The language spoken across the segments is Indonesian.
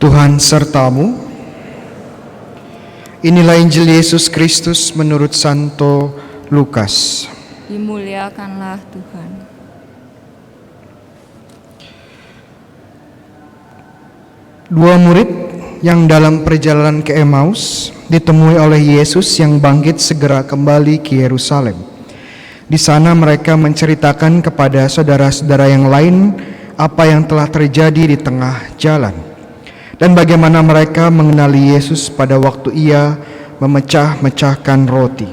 Tuhan sertamu. Inilah Injil Yesus Kristus menurut Santo Lukas. Dimuliakanlah Tuhan. Dua murid yang dalam perjalanan ke Emmaus ditemui oleh Yesus yang bangkit segera kembali ke Yerusalem. Di sana mereka menceritakan kepada saudara-saudara yang lain apa yang telah terjadi di tengah jalan dan bagaimana mereka mengenali Yesus pada waktu ia memecah-mecahkan roti.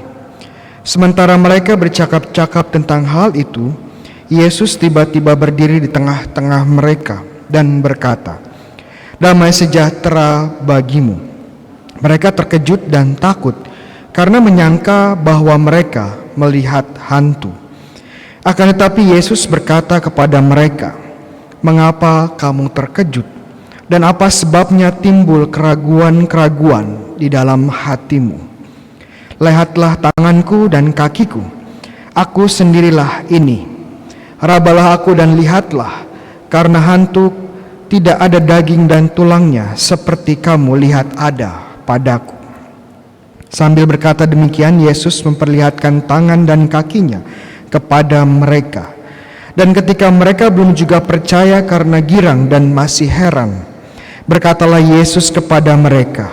Sementara mereka bercakap-cakap tentang hal itu, Yesus tiba-tiba berdiri di tengah-tengah mereka dan berkata, "Damai sejahtera bagimu." Mereka terkejut dan takut karena menyangka bahwa mereka melihat hantu. Akan tetapi Yesus berkata kepada mereka, "Mengapa kamu terkejut? Dan apa sebabnya timbul keraguan-keraguan di dalam hatimu? Lihatlah tanganku dan kakiku, aku sendirilah ini. Rabalah aku dan lihatlah, karena hantu tidak ada daging dan tulangnya seperti kamu lihat ada padaku." Sambil berkata demikian, Yesus memperlihatkan tangan dan kakinya kepada mereka. Dan ketika mereka belum juga percaya karena girang dan masih heran, berkatalah Yesus kepada mereka,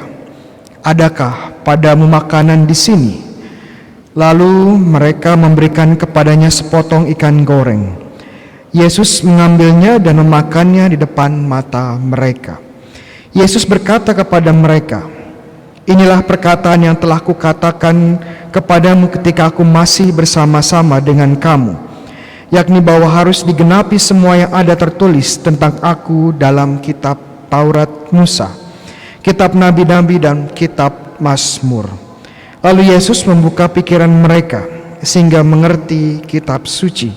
"Adakah padamu makanan di sini?" Lalu mereka memberikan kepadanya sepotong ikan goreng. Yesus mengambilnya dan memakannya di depan mata mereka. Yesus berkata kepada mereka, "Inilah perkataan yang telah kukatakan kepadamu ketika aku masih bersama-sama dengan kamu, yakni bahwa harus digenapi semua yang ada tertulis tentang aku dalam kitab Taurat Musa, kitab Nabi-Nabi dan kitab Mazmur." Lalu Yesus membuka pikiran mereka sehingga mengerti kitab suci.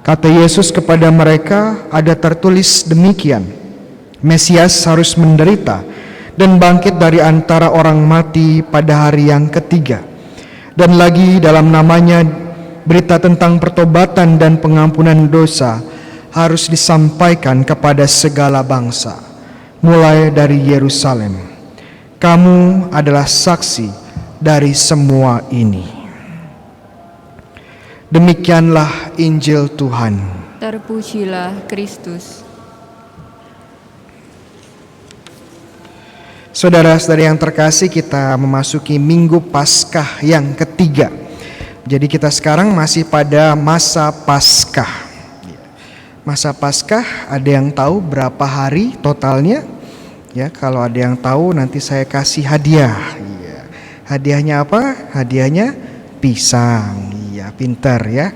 Kata Yesus kepada mereka, "Ada tertulis demikian, Mesias harus menderita dan bangkit dari antara orang mati pada hari yang ketiga. Dan lagi dalam namanya berita tentang pertobatan dan pengampunan dosa harus disampaikan kepada segala bangsa, mulai dari Yerusalem. Kamu adalah saksi dari semua ini." Demikianlah Injil Tuhan. Terpujilah Kristus. Saudara-saudari yang terkasih, kita memasuki Minggu Paskah yang ketiga. Jadi kita sekarang masih pada masa Paskah. Masa Paskah, ada yang tahu berapa hari totalnya? Ya, kalau ada yang tahu nanti saya kasih hadiah. Iya. Hadiahnya apa? Hadiahnya pisang. Iya, pintar ya.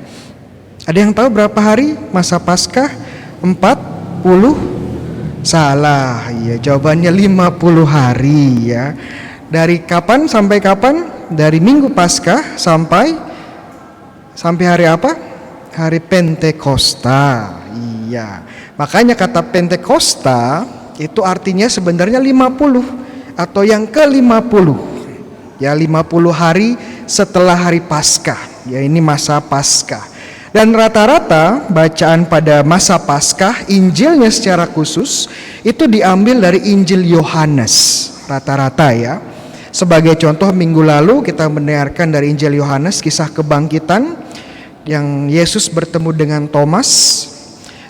Ada yang tahu berapa hari masa Paskah? 40? Salah, ya, jawabannya 50 hari ya. Dari kapan sampai kapan? Dari Minggu Paskah sampai hari apa? Hari Pentakosta. Iya. Makanya kata Pentakosta itu artinya sebenarnya 50 atau yang ke-50. Ya, 50 hari setelah hari Paskah. Ya, ini masa Paskah. Dan rata-rata bacaan pada masa Paskah, Injilnya secara khusus itu diambil dari Injil Yohanes, rata-rata ya. Sebagai contoh, minggu lalu kita mendengarkan dari Injil Yohanes kisah kebangkitan yang Yesus bertemu dengan Thomas.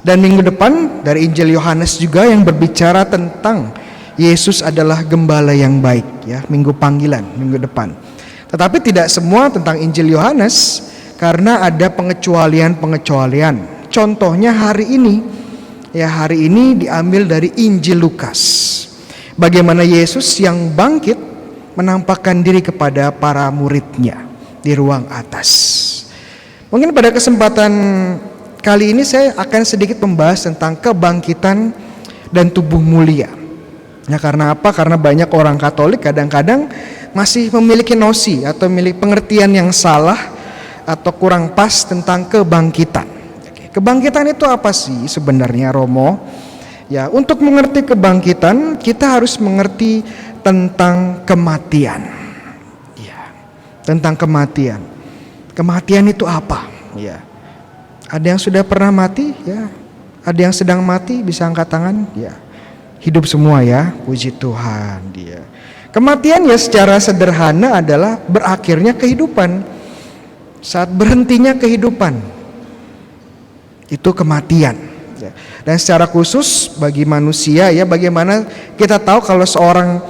Dan minggu depan dari Injil Yohanes juga yang berbicara tentang Yesus adalah gembala yang baik ya, minggu panggilan, minggu depan. Tetapi tidak semua tentang Injil Yohanes, karena ada pengecualian-pengecualian. Contohnya hari ini, ya, hari ini diambil dari Injil Lukas. Bagaimana Yesus yang bangkit menampakkan diri kepada para muridnya di ruang atas. Mungkin pada kesempatan kali ini saya akan sedikit membahas tentang kebangkitan dan tubuh mulia. Ya, karena apa? Karena banyak orang Katolik kadang-kadang masih memiliki nosi atau memiliki pengertian yang salah atau kurang pas tentang kebangkitan. Kebangkitan itu apa sih sebenarnya, Romo? Ya, untuk mengerti kebangkitan kita harus mengerti tentang kematian. Ya, tentang kematian. Kematian itu apa? Ya. Ada yang sudah pernah mati? Ya. Ada yang sedang mati? Bisa angkat tangan? Ya. hidup semua ya, puji Tuhan dia. Kematian ya secara sederhana adalah berakhirnya kehidupan. Saat berhentinya kehidupan, itu kematian. Dan secara khusus bagi manusia ya, bagaimana kita tahu kalau seorang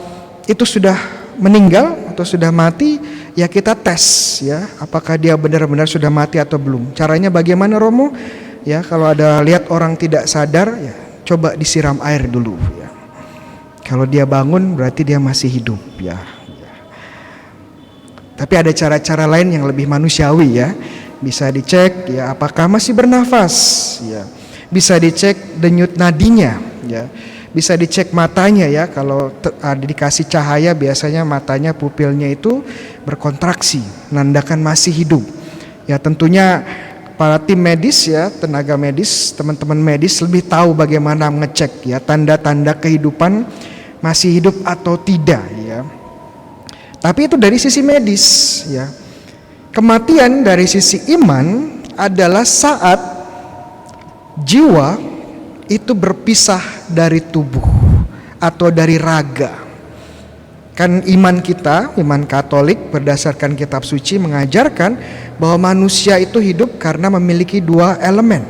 itu sudah meninggal atau sudah mati, ya kita tes ya, apakah dia benar-benar sudah mati atau belum. Caranya bagaimana, Romo? Ya, kalau ada lihat orang tidak sadar, ya coba disiram air dulu ya. Kalau dia bangun berarti dia masih hidup ya. Tapi ada cara-cara lain yang lebih manusiawi ya. Bisa dicek ya apakah masih bernafas ya. Bisa dicek denyut nadinya ya. Bisa dicek matanya ya, kalau dikasih cahaya biasanya matanya, pupilnya itu berkontraksi, menandakan masih hidup. Ya tentunya para tim medis ya, tenaga medis, teman-teman medis lebih tahu bagaimana mengecek ya tanda-tanda kehidupan masih hidup atau tidak ya. Tapi itu dari sisi medis ya. Kematian dari sisi iman adalah saat jiwa itu berpisah dari tubuh atau dari raga. Kan iman kita, iman Katolik berdasarkan kitab suci mengajarkan bahwa manusia itu hidup karena memiliki dua elemen,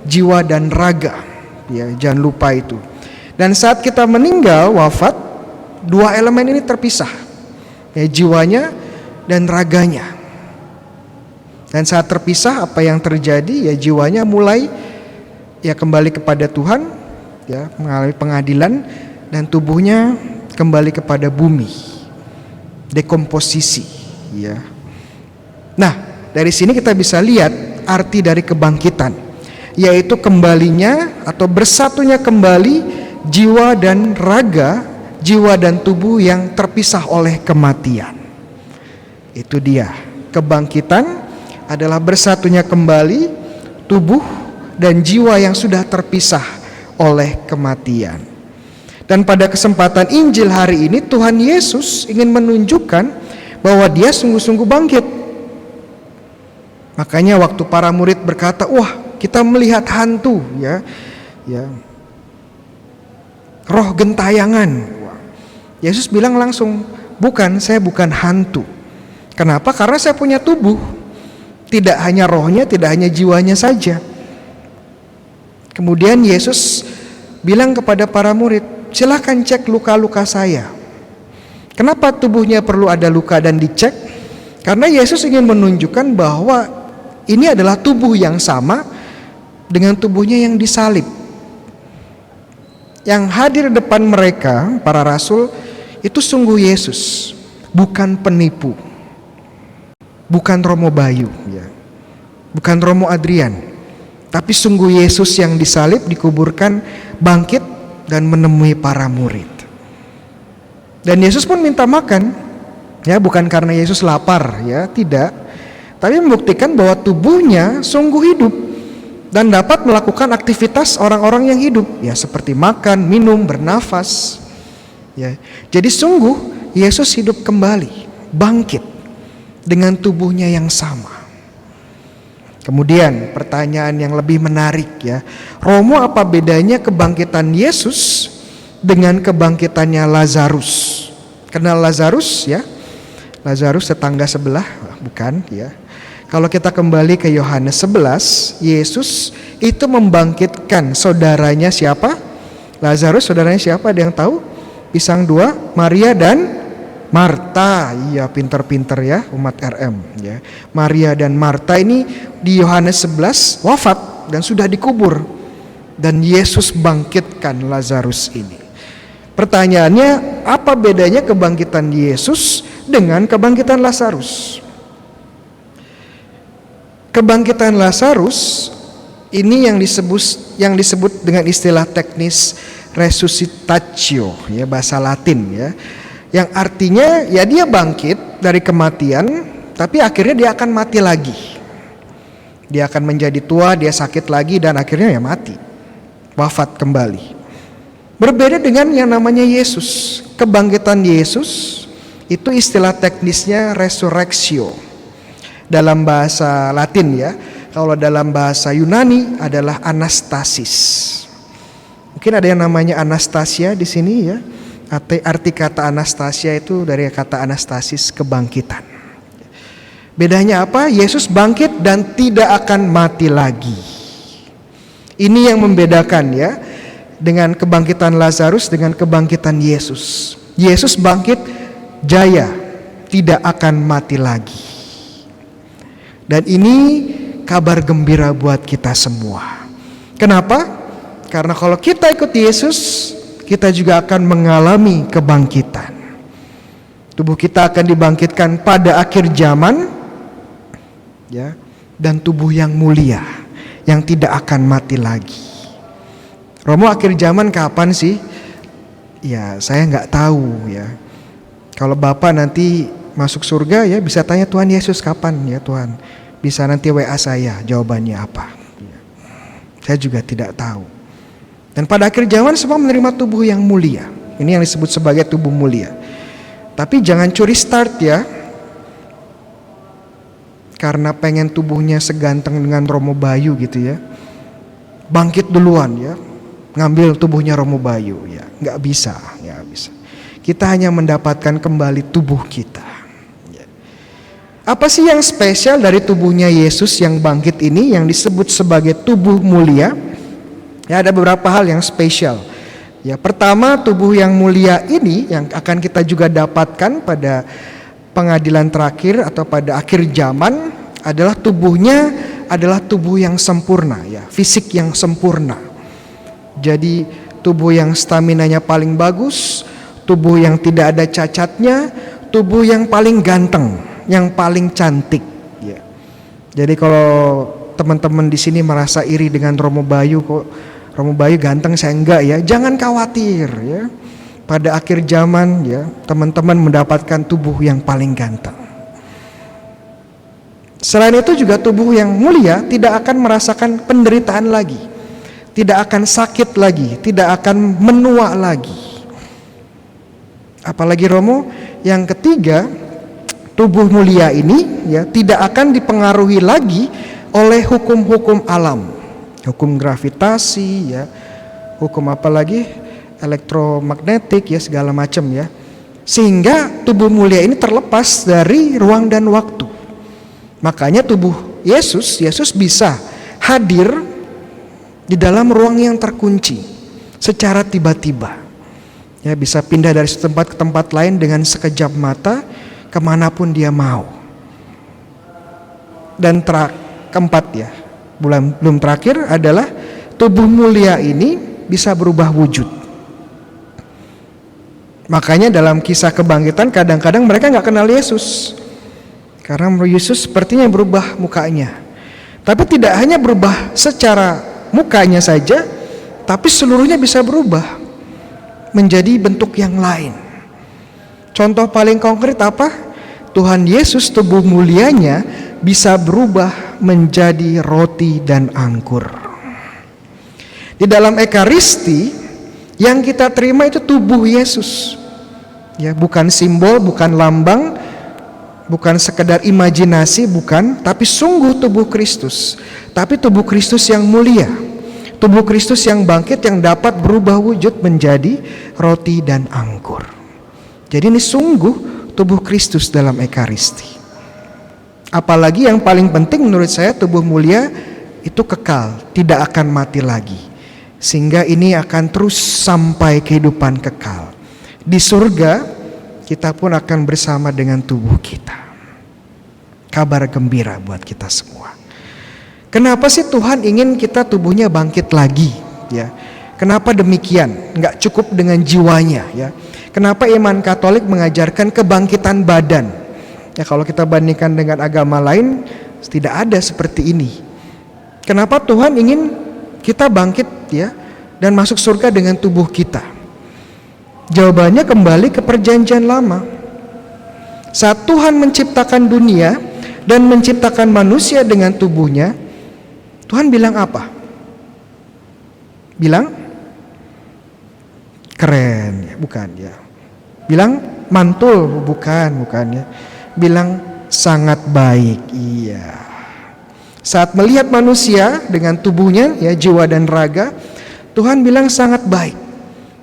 jiwa dan raga. Ya, jangan lupa itu. Dan saat kita meninggal, wafat, dua elemen ini terpisah. Ya, jiwanya dan raganya. Dan saat terpisah, apa yang terjadi? Ya jiwanya mulai ya kembali kepada Tuhan, ya mengalami pengadilan, dan tubuhnya kembali kepada bumi, dekomposisi, ya. Nah, dari sini kita bisa lihat arti dari kebangkitan, yaitu kembalinya atau bersatunya kembali jiwa dan raga, jiwa dan tubuh yang terpisah oleh kematian. Itu dia, kebangkitan adalah bersatunya kembali tubuh dan jiwa yang sudah terpisah oleh kematian. Dan pada kesempatan Injil hari ini Tuhan Yesus ingin menunjukkan bahwa dia sungguh-sungguh bangkit. Makanya waktu para murid berkata, wah kita melihat hantu ya, roh gentayangan. Yesus bilang langsung, bukan, saya bukan hantu. Kenapa? Karena saya punya tubuh. Tidak hanya rohnya, tidak hanya jiwanya saja. Kemudian Yesus bilang kepada para murid, silakan cek luka-luka saya. Kenapa tubuhnya perlu ada luka dan dicek? Karena Yesus ingin menunjukkan bahwa ini adalah tubuh yang sama dengan tubuhnya yang disalib. Yang hadir depan mereka, para rasul, itu sungguh Yesus, bukan penipu, bukan Romo Bayu, ya. Bukan Romo Adrian. Tapi sungguh Yesus yang disalib, dikuburkan, bangkit, dan menemui para murid. Dan Yesus pun minta makan, ya bukan karena Yesus lapar, ya tidak. Tapi membuktikan bahwa tubuhnya sungguh hidup dan dapat melakukan aktivitas orang-orang yang hidup, ya seperti makan, minum, bernafas. Ya, jadi sungguh Yesus hidup kembali, bangkit dengan tubuhnya yang sama. Kemudian pertanyaan yang lebih menarik ya, Romo, apa bedanya kebangkitan Yesus dengan kebangkitannya Lazarus? Kenal Lazarus ya? Lazarus tetangga sebelah, bukan ya? Kalau kita kembali ke Yohanes 11, Yesus itu membangkitkan saudaranya siapa? Lazarus, saudaranya siapa? Ada yang tahu? Pisang dua, Maria dan Marta. Iya, pinter-pinter ya umat RM ya. Maria dan Marta ini di Yohanes 11 wafat dan sudah dikubur, dan Yesus bangkitkan Lazarus ini. Pertanyaannya, apa bedanya kebangkitan Yesus dengan kebangkitan Lazarus? Kebangkitan Lazarus ini yang disebut dengan istilah teknis resuscitatio ya, bahasa Latin ya. Yang artinya ya dia bangkit dari kematian, tapi akhirnya dia akan mati lagi. Dia akan menjadi tua, dia sakit lagi, dan akhirnya ya mati, wafat kembali. Berbeda dengan yang namanya Yesus. Kebangkitan Yesus itu istilah teknisnya resurrectio dalam bahasa Latin ya. Kalau dalam bahasa Yunani adalah anastasis. Mungkin ada yang namanya Anastasia di sini ya. Arti kata Anastasia itu dari kata anastasis, kebangkitan. Bedanya apa? Yesus bangkit dan tidak akan mati lagi. Ini yang membedakan ya, dengan kebangkitan Lazarus dengan kebangkitan Yesus. Yesus bangkit jaya, tidak akan mati lagi. Dan ini kabar gembira buat kita semua. Kenapa? Karena kalau kita ikut Yesus, kita juga akan mengalami kebangkitan. Tubuh kita akan dibangkitkan pada akhir zaman, ya, dan tubuh yang mulia yang tidak akan mati lagi. Romo, akhir zaman kapan sih? Ya, saya nggak tahu ya. Kalau Bapak nanti masuk surga ya bisa tanya Tuhan Yesus, kapan ya Tuhan? Bisa nanti WA saya jawabannya apa. Saya juga tidak tahu. Dan pada akhir zaman semua menerima tubuh yang mulia. Ini yang disebut sebagai tubuh mulia. Tapi jangan curi start ya. Karena pengen tubuhnya seganteng dengan Romo Bayu gitu ya. Bangkit duluan ya. Ngambil tubuhnya Romo Bayu ya. Nggak bisa. Kita hanya mendapatkan kembali tubuh kita. Apa sih yang spesial dari tubuhnya Yesus yang bangkit ini, yang disebut sebagai tubuh mulia? Ya, ada beberapa hal yang spesial. Ya, pertama, tubuh yang mulia ini yang akan kita juga dapatkan pada pengadilan terakhir atau pada akhir zaman adalah tubuhnya adalah tubuh yang sempurna ya, fisik yang sempurna. Jadi tubuh yang staminanya paling bagus, tubuh yang tidak ada cacatnya, tubuh yang paling ganteng, yang paling cantik ya. Jadi kalau teman-teman di sini merasa iri dengan Romo Bayu, kok Romo Bayu ganteng saya enggak ya, jangan khawatir ya. Pada akhir zaman ya, teman-teman mendapatkan tubuh yang paling ganteng. Selain itu juga tubuh yang mulia tidak akan merasakan penderitaan lagi, tidak akan sakit lagi, tidak akan menua lagi. Apalagi Romo, yang ketiga, tubuh mulia ini ya tidak akan dipengaruhi lagi oleh hukum-hukum alam. Hukum gravitasi ya, hukum apa lagi, elektromagnetik ya, segala macam ya. Sehingga tubuh mulia ini terlepas dari ruang dan waktu. Makanya tubuh Yesus bisa hadir di dalam ruang yang terkunci secara tiba-tiba. Ya, bisa pindah dari satu tempat ke tempat lain dengan sekejap mata kemanapun dia mau. Dan keempat ya, belum terakhir adalah tubuh mulia ini bisa berubah wujud. Makanya dalam kisah kebangkitan kadang-kadang mereka nggak kenal Yesus, karena Yesus sepertinya berubah mukanya. Tapi tidak hanya berubah secara mukanya saja, tapi seluruhnya bisa berubah menjadi bentuk yang lain. Contoh paling konkret apa? Tuhan Yesus tubuh mulianya bisa berubah menjadi roti dan anggur. Di dalam Ekaristi yang kita terima itu tubuh Yesus. Ya, bukan simbol, bukan lambang, bukan sekedar imajinasi, bukan, tapi sungguh tubuh Kristus. Tapi tubuh Kristus yang mulia. Tubuh Kristus yang bangkit, yang dapat berubah wujud menjadi roti dan anggur. Jadi ini sungguh tubuh Kristus dalam Ekaristi. Apalagi yang paling penting menurut saya, tubuh mulia itu kekal, tidak akan mati lagi. Sehingga ini akan terus sampai kehidupan kekal. Di surga kita pun akan bersama dengan tubuh kita. Kabar gembira buat kita semua. Kenapa sih Tuhan ingin kita tubuhnya bangkit lagi ya? Kenapa demikian? Enggak cukup dengan jiwanya ya. Kenapa iman Katolik mengajarkan kebangkitan badan? Ya, kalau kita bandingkan dengan agama lain tidak ada seperti ini. Kenapa Tuhan ingin kita bangkit ya dan masuk surga dengan tubuh kita? Jawabannya kembali ke perjanjian lama. Saat Tuhan menciptakan dunia dan menciptakan manusia dengan tubuhnya, Tuhan bilang apa? Bilang keren ya, bukan ya. Bilang mantul, bukan ya. Bilang sangat baik, iya. Saat melihat manusia dengan tubuhnya ya, jiwa dan raga, Tuhan bilang sangat baik.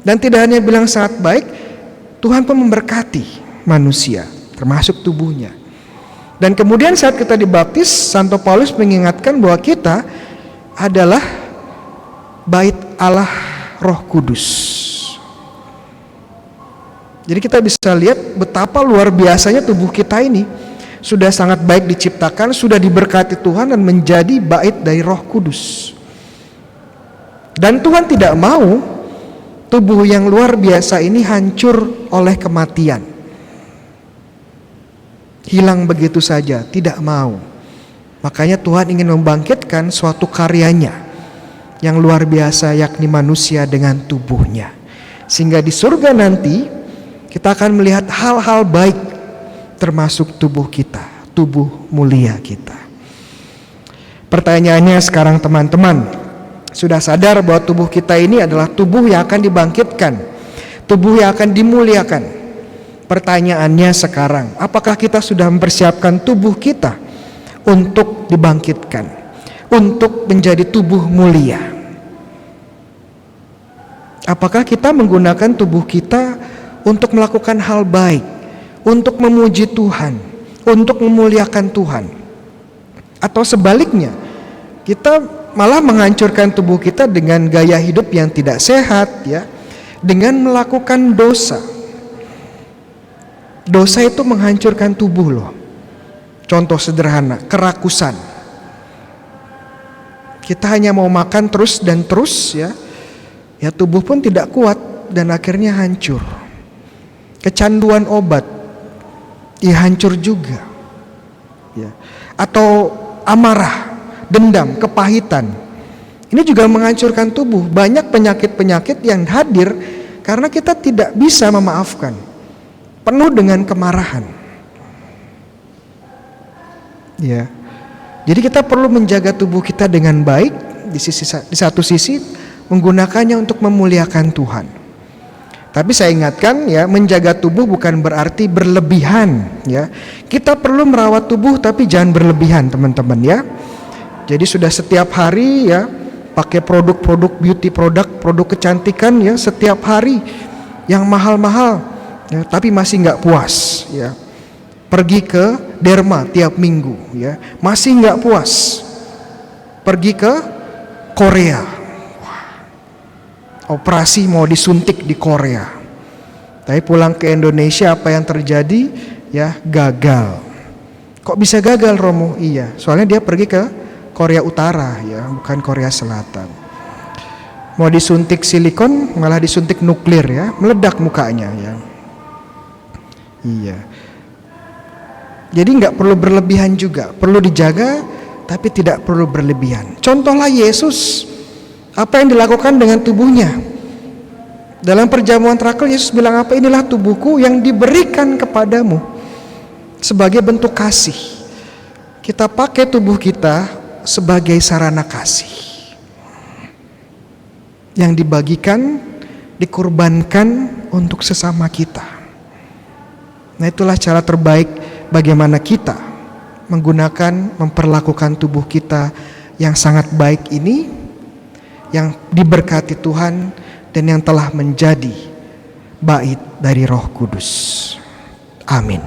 Dan tidak hanya bilang sangat baik, Tuhan pun memberkati manusia, termasuk tubuhnya. Dan kemudian saat kita dibaptis, Santo Paulus mengingatkan bahwa kita adalah bait Allah Roh Kudus. Jadi kita bisa lihat betapa luar biasanya tubuh kita ini. Sudah sangat baik diciptakan, sudah diberkati Tuhan dan menjadi bait dari Roh Kudus. Dan Tuhan tidak mau tubuh yang luar biasa ini hancur oleh kematian. Hilang begitu saja, tidak mau. Makanya Tuhan ingin membangkitkan suatu karyanya yang luar biasa, yakni manusia dengan tubuhnya. Sehingga di surga nanti kita akan melihat hal-hal baik, termasuk tubuh kita, tubuh mulia kita. Pertanyaannya sekarang teman-teman, sudah sadar bahwa tubuh kita ini adalah tubuh yang akan dibangkitkan, tubuh yang akan dimuliakan. Pertanyaannya sekarang, apakah kita sudah mempersiapkan tubuh kita untuk dibangkitkan, untuk menjadi tubuh mulia? Apakah kita menggunakan tubuh kita untuk melakukan hal baik, untuk memuji Tuhan, untuk memuliakan Tuhan? Atau sebaliknya, kita malah menghancurkan tubuh kita dengan gaya hidup yang tidak sehat, ya, dengan melakukan dosa. Dosa itu menghancurkan tubuh loh. Contoh sederhana, kerakusan. Kita hanya mau makan terus dan terus, ya tubuh pun tidak kuat dan akhirnya hancur. Kecanduan obat, ya hancur juga. Ya. Atau amarah, dendam, kepahitan. Ini juga menghancurkan tubuh. Banyak penyakit-penyakit yang hadir karena kita tidak bisa memaafkan. Penuh dengan kemarahan. Ya. Jadi kita perlu menjaga tubuh kita dengan baik, di satu sisi menggunakannya untuk memuliakan Tuhan. Tapi saya ingatkan, ya, menjaga tubuh bukan berarti berlebihan, ya. Kita perlu merawat tubuh tapi jangan berlebihan, teman-teman, ya. Jadi sudah setiap hari, ya, pakai produk-produk beauty produk kecantikan, ya, setiap hari yang mahal-mahal. Ya, tapi masih nggak puas, ya. Pergi ke derma tiap minggu, ya, masih nggak puas. Pergi ke Korea, operasi mau disuntik di Korea, tapi pulang ke Indonesia apa yang terjadi? Ya, gagal. Kok bisa gagal, Romo? Iya, soalnya dia pergi ke Korea Utara, ya, bukan Korea Selatan. Mau disuntik silikon, malah disuntik nuklir, ya, meledak mukanya, ya. Iya. Jadi nggak perlu berlebihan juga, perlu dijaga tapi tidak perlu berlebihan. Contohlah Yesus, apa yang dilakukan dengan tubuhnya. Dalam perjamuan terakhir Yesus bilang apa? Inilah tubuhku yang diberikan kepadamu sebagai bentuk kasih. Kita pakai tubuh kita sebagai sarana kasih yang dibagikan, dikorbankan untuk sesama kita. Nah, itulah cara terbaik bagaimana kita memperlakukan tubuh kita yang sangat baik ini, yang diberkati Tuhan dan yang telah menjadi bait dari Roh Kudus. Amin.